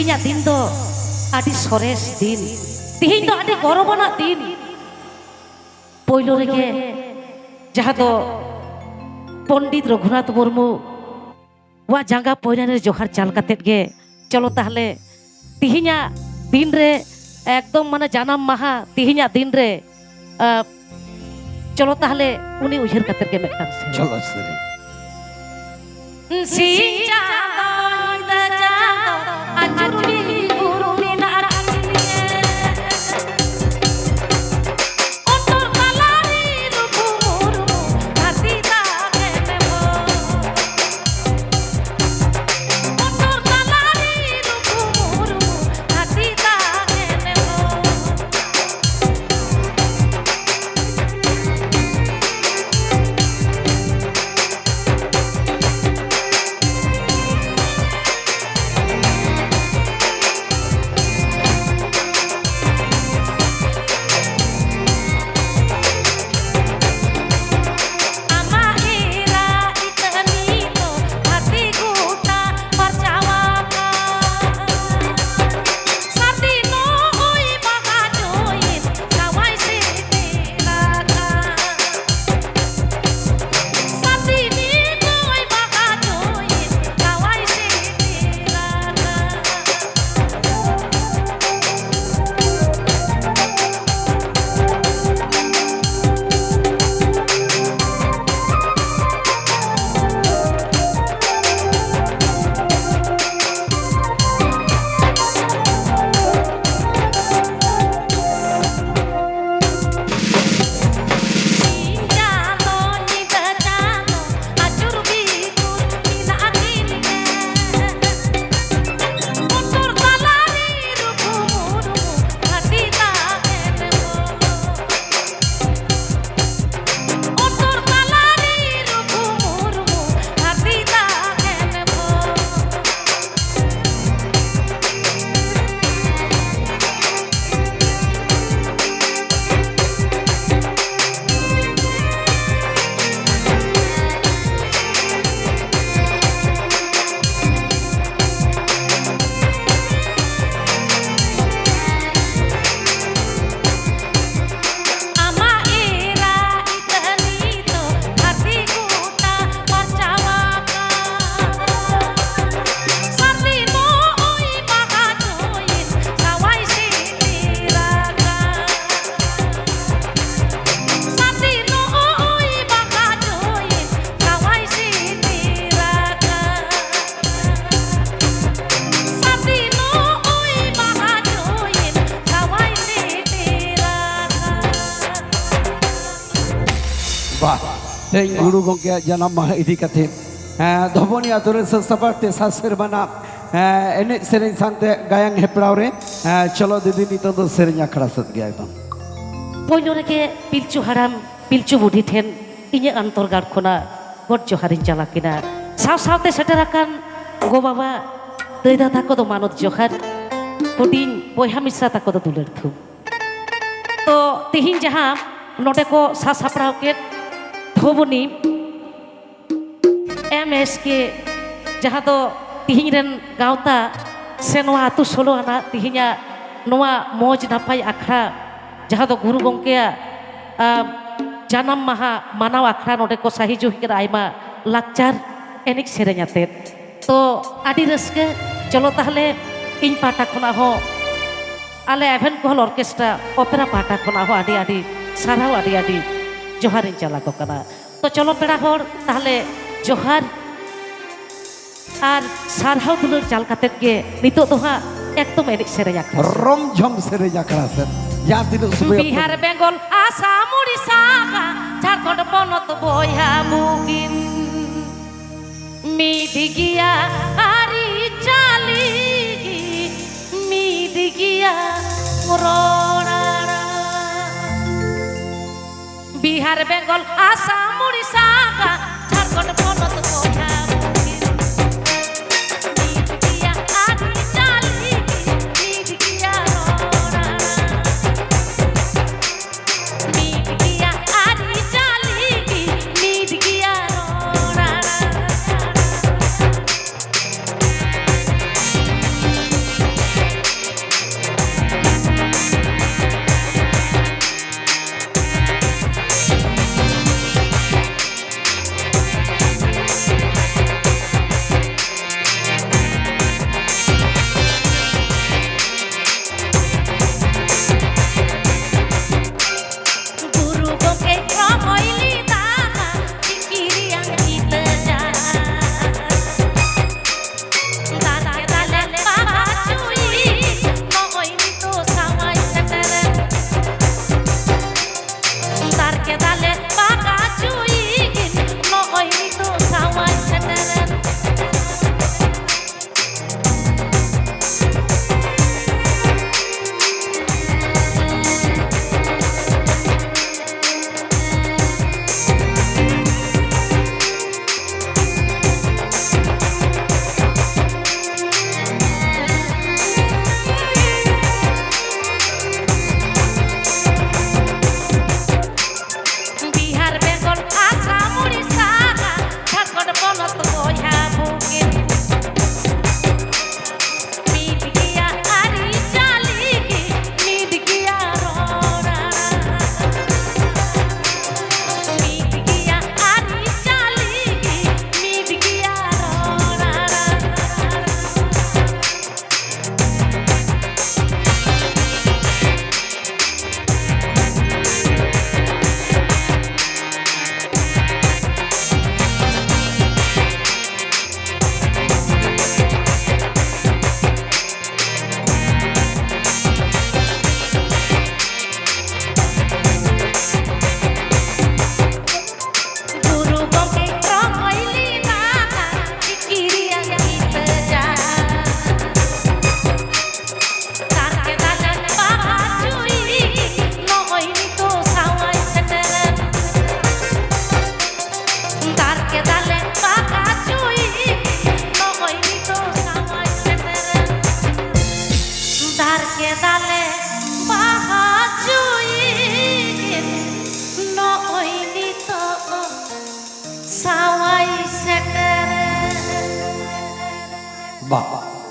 तिहिना दिन दो आदि सरेस दिन तिहिन दो आदि गौरवना दिन पहलो रेगे जहाँ दो पंडित रघुनाथ मुर्मू वा जांगा पयना जोहार चाल कातेत गे चलो ताहले तिहिना दिन रे एकदम माने जानाम माहा तिहिना दिन रे चलो ताहले उनी उयहर कातेत गे मेटन चलो सरे सिंह चांद अजुरी गुरु मिनार ओटोर कालारी रुपु मुरमु हाती दागे नेबो ओटोर कालारी रुपु मुरमु हाती दागे नेबो गुरु गंगे जन्म माह इदी कथे धोबनी आतुरे सस्तापाते सासेर बना एने सेरेन सांते गायन हेपड़ाव रे चलो दीदी नितो दो सेरेन अखड़ा सद गया एकदम पयलो रेगे पिलचु हाराम पिलचु बुढ़ी ठेन इnye अंतरगार खना गड जोहारिन चालाकिना साव सावते सेटेराकान गो बाबा दैदा ताको दो मानत जोहार हुडिं बयहा मिस्रा ताको दो दुलेर थु तो तिहिन जहां नोटे को सा सापड़ाव के धोबनी MSK जहाँ तो तिहिन रेन गावता से नोआ आतु सोलो आना तिहिना नोआ मौज नापाय आखड़ा जहाँ तो गुरु गंकेया जानाम माहा मानाव आखड़ा नोटे को साही जुहिकर आयमा लाकचार एनिक सेरेኛते तो आदि रस्के चलो ताहले इन पाटा खना हो आले एभेन कोहल ऑर्केस्ट्रा ओपेरा पाटा खना हो आदि आदि साराव आदि आदि जोहारिन चला को कना तो चलो पेड़ा होर ताहले जोहार आर सारहाव दुलर चाल कातेत गे नितो तो हा एकदम एनिक सेरेኛ रम झम सेरेኛ करा सर या दिन सुबह बिहार बेंगल आसाम उड़ीसा झारखंड पनत बयहा बुगिन मिदिगिया आरि चाली मिदिगिया रोरारा बिहार बेंगल आसाम उड़ीसा झारखंड पनत बयहा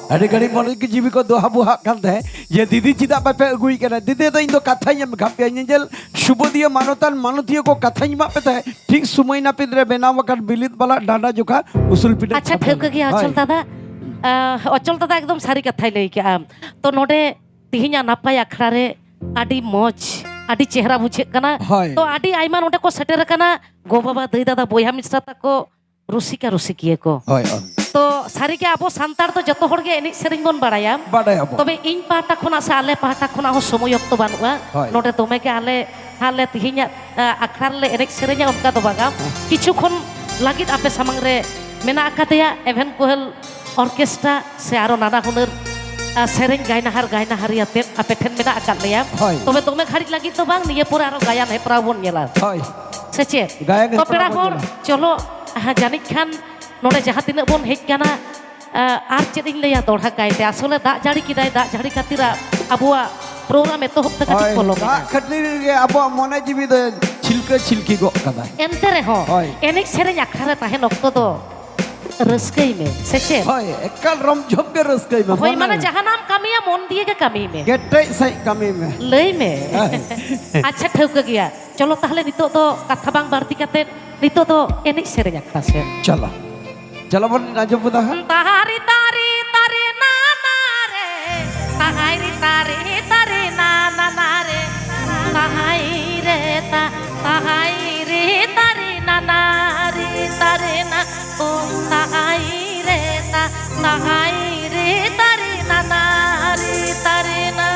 अरे घड़ी मन की जीवी को दोहा बुहा कांते ये दीदी चिदा पे अगुई करना दीदी तो इन दो कथा ही हम घापे निजल शुभोदय मानवतान मानवतियों को कथा ही मापे थे ठीक सुमय ना पिदरे बेना वकर बिलित वाला डांडा जोखा उसूल पिटे अच्छा ठेक गया अचल दादा एकदम सारी कथा लई के आम तो नोडे तिहिना नापाय अखड़ा रे आडी मौज आडी चेहरा बुझे कना तो आडी आइमा नोडे को सेटर कना गो बाबा दई दादा बोया मिश्रा तको रुसिका रुसिकिए को तो सारी के आबो सांतार तो जतो हर गे एनि सेरिंग बोन बाड़ाया तबे इन पाटा खुना से आले पाटा खुना हो समय अक्तो बानुआ नोडे तोमे के आले तिहिना अखड़ा ले एनेक सेरेंया उनका तो बागा किछु खन लागित आपे सामंग रे मेना आकातेया एभेन कोहल ऑर्केस्ट्रा से आरो नाना हुनर सेरेंग गायना हरियाते आपे ठेन मेना आकात लेया तबे तोमे खाड़ी लागित तो बांग निये पुरा आरो गायन हेपरा बोन नेला से चे तो पेड़ा होर चलो जानिक खान नोडे जहाँ तिना बोन हेज काना आर चेदिंग लेया दोढ़ा कायते आसले दा जाड़ी किदाय दा जाड़ी खातिरा अबुआ प्रोग्राम एतो हप्ता काटी फॉलो दा खटनी गे अबुआ मने जीवी दो छिलकी गो कदा एनते रे हो एनिक सेरेंग आखरा ताहेन अक्तो दो रस्कई में सेचे होय एकल रम झोप के रस्कई में होय माने जहां नाम कामिया मन दिए के कामी में गेटै सही कामी में लई में अच्छा ठौक गया चलो ताहले नितो तो कथा बांग बारती काते नितो तो एनिक सेरेंग आखरा से चलो बोल नाजो बुदा ताहारी तारी तारे ना ना रे ताहारी तारी तारे ना ना ना रे ताहाई रे ताहाई रे तारे ना ना रे तारे ना ओ ताहाई रे तारे ना ना रे तारे ना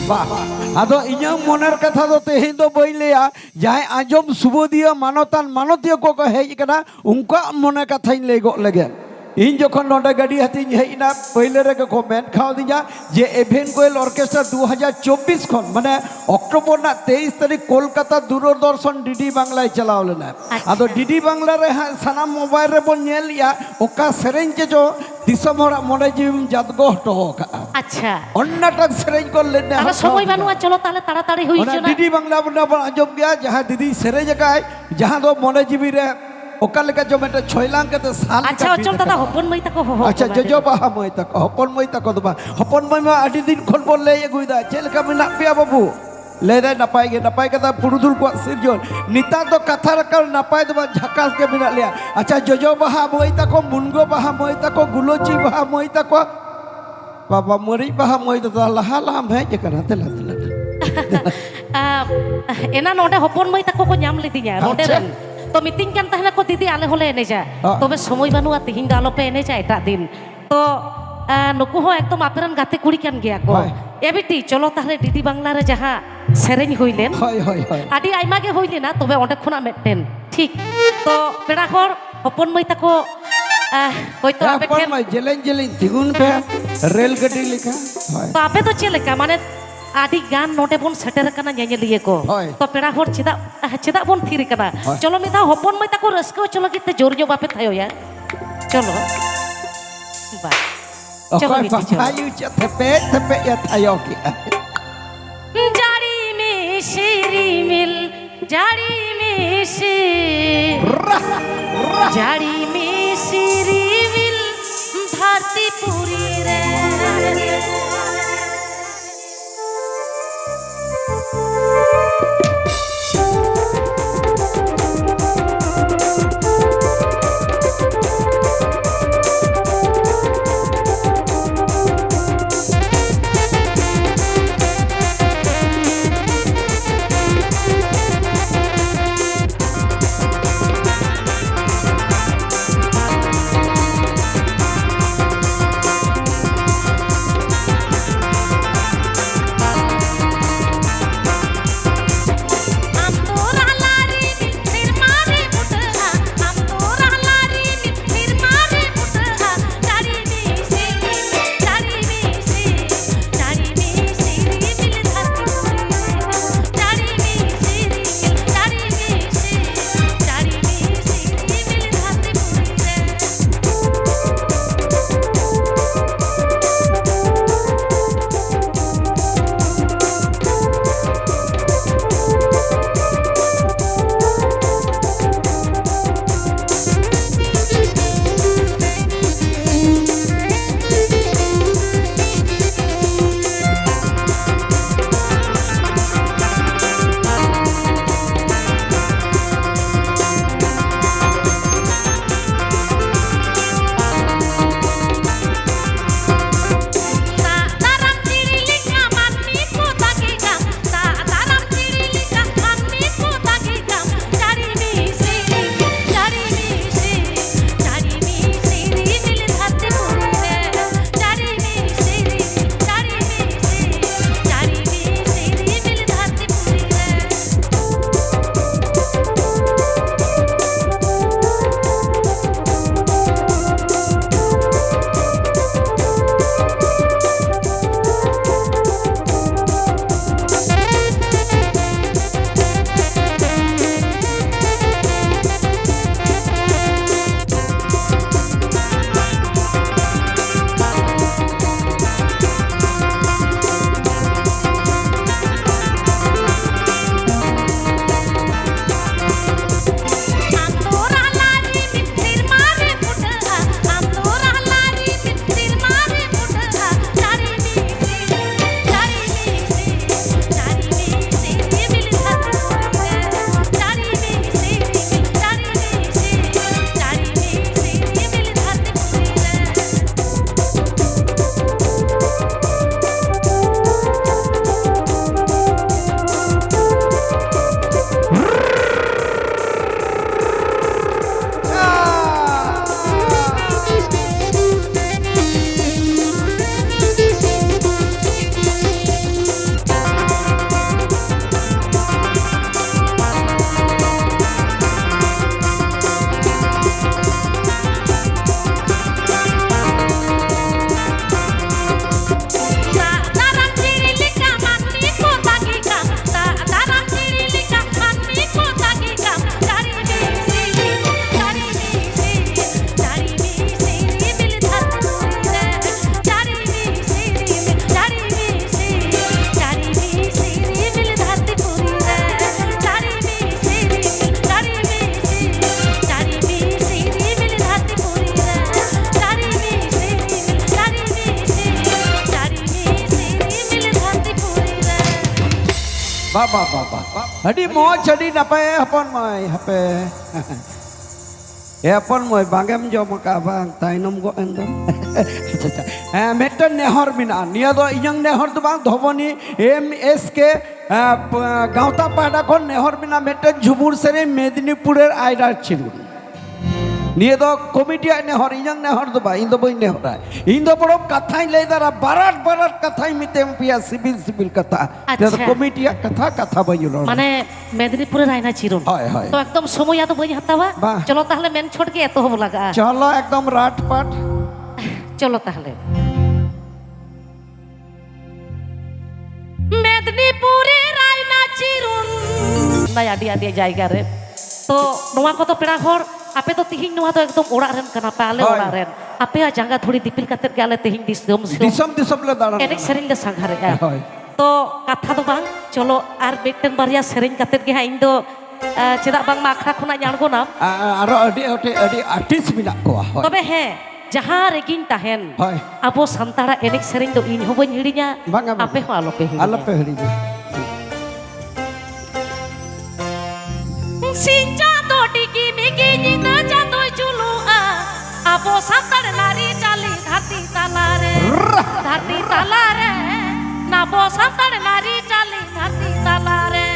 वाह आदो इᱧᱟᱹᱜ ᱢᱚᱱᱮᱨ ᱠᱟᱛᱷᱟ ᱫᱚ ᱛᱮᱦᱮᱧ ᱫᱚ ᱵᱟᱹᱧ ᱞᱟᱹᱭᱟ ᱡᱟᱦᱟᱸᱭ ᱟᱸᱡᱚᱢ ᱥᱩᱵᱳᱫᱤᱭᱟᱹ ᱢᱟᱱᱚᱛᱟᱱ ᱢᱟᱱᱚᱛᱤᱭᱟᱹ ᱠᱚᱠᱚ ᱦᱮᱡ ᱟᱠᱟᱱᱟ ᱩᱱᱠᱩᱣᱟᱜ ᱢᱚᱱᱮ ᱠᱟᱛᱷᱟᱧ ᱞᱟᱹᱭ ᱜᱚᱫ ᱞᱮᱜᱮ ᱤᱧ ᱡᱚᱠᱷᱚᱱ ᱱᱚᱰᱮ ᱜᱟᱹᱰᱤ ᱦᱟᱛᱤᱧ ᱦᱮᱡ ᱮᱱᱟ ᱯᱳᱭᱞᱳ ᱨᱮᱜᱮ ᱠᱚ ᱢᱮᱱ ᱠᱟᱣᱫᱤᱧᱟ ᱡᱮ ᱮᱵᱷᱮᱱ ᱠᱳᱭᱮᱞ ᱚᱨᱠᱮᱥᱴᱨᱟ 2024 ᱠᱷᱚᱱ ᱢᱟᱱᱮ ᱚᱠᱴᱳᱵᱚᱨ ᱨᱮᱱᱟᱜ 23 তারিখ কলকাতা দূরদর্শন ডিডি বাংলায় চালাও লেনা আদো ডিডি বাংলা রে সানাম মোবাইল রে বন ᱧᱮᱞ ᱚᱠᱟ ᱥᱮᱨᱮᱧ ᱪᱮᱪᱚ ᱫᱤᱥᱚᱢ ᱦᱚᱲᱟᱜ ᱢᱚᱱᱮ ᱡᱤᱣᱤᱢ ᱡᱟᱫᱜᱚ ᱦᱚᱴᱚ ᱠᱟᱜᱼᱟ আচ্ছা অন্যটা সেরেঞ্জ করলেন না তাহলে সময় বানুয়া চলো তাহলে তাড়াতাড়ি হই অনা চনা ডিডি বাংলা বন আজম গিয়া যাহা দিদি সেরেঞ্জ কায় যাহা দো মনে জিবি রে ওকা লেকা জো মেটা ছয়লাং কাতে সাল আচ্ছা অচল দাদা হপন মই তাকো হো আচ্ছা জজো বাহা মই তাকো হপন মই তাকো দবা হপন মই মা আডি দিন খন বল লে এগুইদা চেলকা মিনা পিয়া বাবু লেদা নাপাই গে নাপাই কাদা পুরুদুল কো সিরজন নিতা তো কথা রাকার নাপাই দবা ঝাকাস কে মিনা লিয়া আচ্ছা জজো বাহা মই তাকো মুনগো বাহা মই তাকো গুলোচি বাহা মই তাকো বাবা মরি বাহা মই তো লাহা লাম হে যে কানা তেলা তেলা এনা নডে হপন মই তাকো কো ᱧᱟᱢ ᱞᱤᱫᱤᱧᱟ নডে রেন তো মিটিং কান তাহলে কো দিদি আলে হলে এনেজা তবে সময় বানুয়া তিহিং দা আলোপে এনেজা এটা দিন তো নুকু হো একদম আপেরান গাতে কুড়ি কান গিয়া কো এবিটি চলো তাহলে ডিডি বাংলা রে যাহা সেরেኝ হইলেন হয় হয় হয় আদি আইমা গে হইলে না তবে অনেক খনা মেটেন ঠিক তো পেড়া হর হপন মই তাকো হয়তো আপে হপন মই জেলেন জেলেন তিগুন পে রেল গাড়ি লেখা হয় তো আপে তো চেলেকা মানে আদি গান নোটে বন সেটের কানা ᱧᱮᱧᱮᱞᱤᱭᱟᱹ ko তো পেড়া হর চেদা বন থির কানা চলো মিতা হপন মই তাকো রস্কো চলো কিতে জোর জো বাপে থায়ো ya চলো বা চলো ওকই মিতি চলো পাপায়ু তেপে ya থায়ো কি জারি মিশিরি মিল জারি মিশি জারি মিশিরি মিল ধরতি পুরি রে बाबा बाबा अड़ी मौज अड़ी नपाय हपन मय हपे ए अपन मय बांगेम जम का बांग ताइनम गो एंदो अच्छा मेटन नेहर बिना निया दो इयंग नेहर दो बांग धोबनी एमएस के गांवता पाड़ा खन नेहर बिना मेटन झुमुर सेरे मेदिनीपुरेर आयरार छिलु निया दो कमिटिया नेहर इयंग नेहर दो बा इन दो बई नेहरा इन दो बड़ो कथाई ले दारा बारात बारात कथाई मितेम पिया सिविल सिविल कथा अच्छा। कमिटिया कथा कथा बई रो माने मेदिनीपुरेर आयना चिरुन हाय हाय तो एकदम समय तो बई हतावा বাহ। चलो ताहले मेन छोड़ के एतो हो लगा चलो एकदम राट पाट चलो ताहले मेदिनीपुरेर आयना चिरुन ना आडी आडी जायगा रे तो नोआ को तो पेड़ा घर आपे तो तिहिं नोआ तो एकदम ओड़ा रेन कना पे आले हाय। ओड़ा रेन आपे जांगा थोड़ी दिपिल कतेर के आले तिहिं दिसम दिसम ले दाड़ा एनेक सेरिंग ले सांघारे हाय तो कथा तो बांग चलो आर बेटन बारिया सेरिंग कतेर के हाँ इन दो चेदा बांग मा आखड़ा खुना जाणगोना आरो अडी आर्टिस्ट बिना को हाय तबे हे जहाँ रेगिन ताहेन हाय आबो संताड़ा एनेक सेरिंग दो इन हो बन हिड़िया बांगा आपे हो आलो पे हिड़िया आलो पे हड़ी दे सिंचा तो टिकी मिकी जिना जा तो चुलुआ आबो संताड़ नारी चाली धरती तालारे नाबो संताड़ नारी चाली धरती तालारे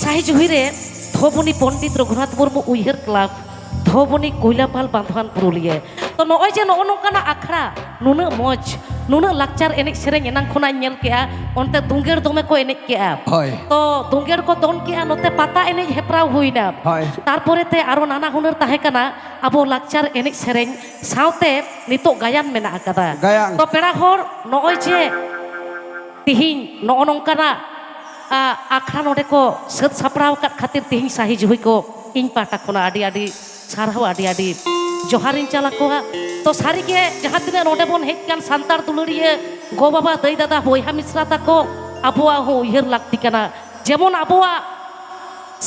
शाही जुहिरे धोबनी पंडित रघुनाथ मुर्मू उइहर क्लाब धोबनी कोयलापाल बांधवान पुरुलिया तो नॉय जे नो नोकाना आखड़ा नुन मौज नुन लाक्चार एनेक सेरेंग एनांग खोना नेल केआ ओनते दुंगेर दोमे को एनेक केआ तो दुंगेर को दोन केआ नोते पाता एनेक हेप्राव हुइना तारपरे ते आरो नाना हुनर ताहे काना आबो लाक्चार एनेक सेरेंग सावते नितो गायन मेना आकादा तो पेड़ा होर नॉय जे तिहिं नो नोंकाना आखड़ा नोडे को सद सापड़ाव काट खातिर तिहिं साही जुहि को इन पाटा खोना आडी आडी सारहाव आडी आडी जोहारिन चला कोहा तो सारी के जहाँ तिना नोडे बोन हेज कान सांतार दुलड़िया गो बाबा दई दादा बोयहा मिश्रा ताको आबोआ हो उयहर लागती काना जेमन आबोआ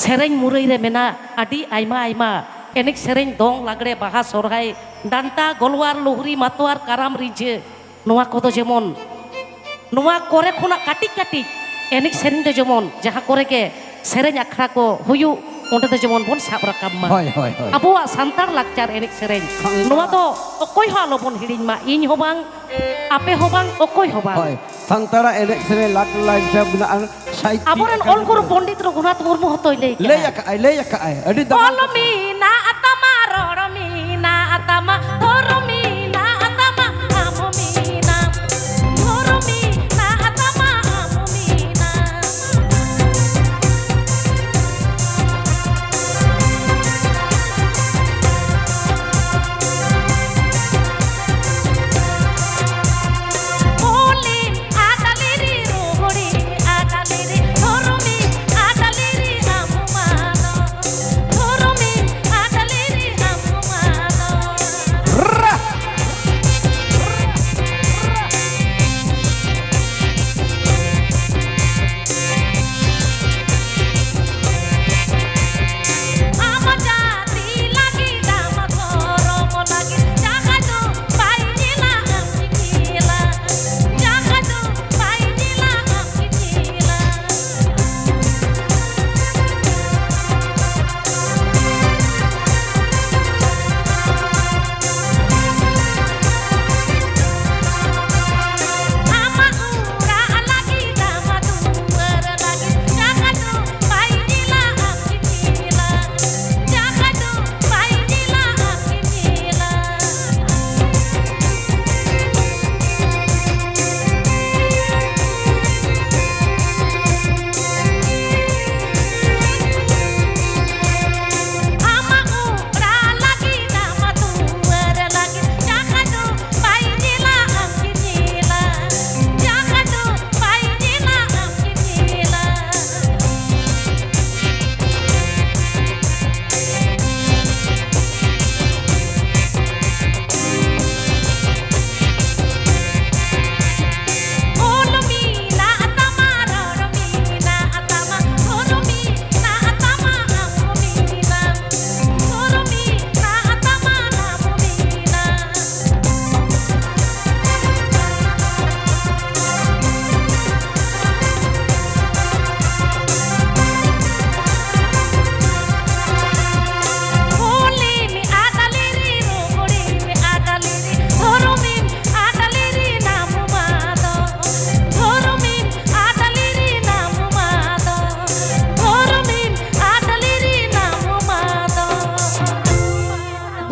सेरेंग मुरई रे मेना आडी आइमा आइमा एनेक सेरेंग दोंग लागड़े बाहा सोरहाय डांटा गलवार लोहरी मातवार काराम रिजे नोआ कोदो जेमन नोआ कोरे खोना काटी काटी एनेक सेरेंग दो जेमन जहाँ कोरे के सेरेंग आखड़ा को हुयु onde do jemon bon sab rakab ma Hoi hoi hoi. abuak santar lakcar enek sereng noa do okoy ho alobon hiring ma iñ ho bang ape ho bang okoy ho bang Hoi. Santara enek sere lak lain jabnaan saiki. aboren ol guru pondit Raghunath Murmu hotoy lei Leya ka ai. Adi daman. olomina atama roromina atama thoromina atama amomina thoromina atama amomina Oli adaliri rohori adaliri thoromi adaliri amumano thoromi adaliri amumano Rrrra. ama jati lagi dama thoromo lagi jahadu painila amkila jahadu painila amkila ama ura lagi dama tuar lagi jahadu painila amkila jahadu painila amkila ama ura lagi dama tuar lagi jahadu painila amkila jahadu painila amkila olomina atama roromina atama thoromina atama amomina thoromina atama amomina Oli mi adaliri rohori mi adaliri thoromi adaliri namumado thoromi adaliri namumado thoromi adaliri namumado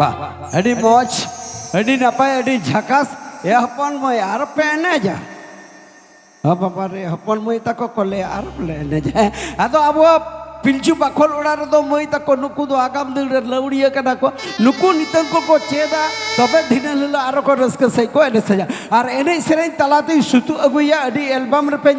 Wah, adi moj, adi napai, adi jhakas. Ya hapon moi arap pe ene ja. Apa pare hapon moi tako kole arap le ene ja. Ado abo pilchu bakol urar do moi tako nuku do agam dil laudiya kana ko nuku nitang ko cheda tobe dinal aro ko raska sai ko ene saja. Ar ene sereng talate sutu aguya adi album re pe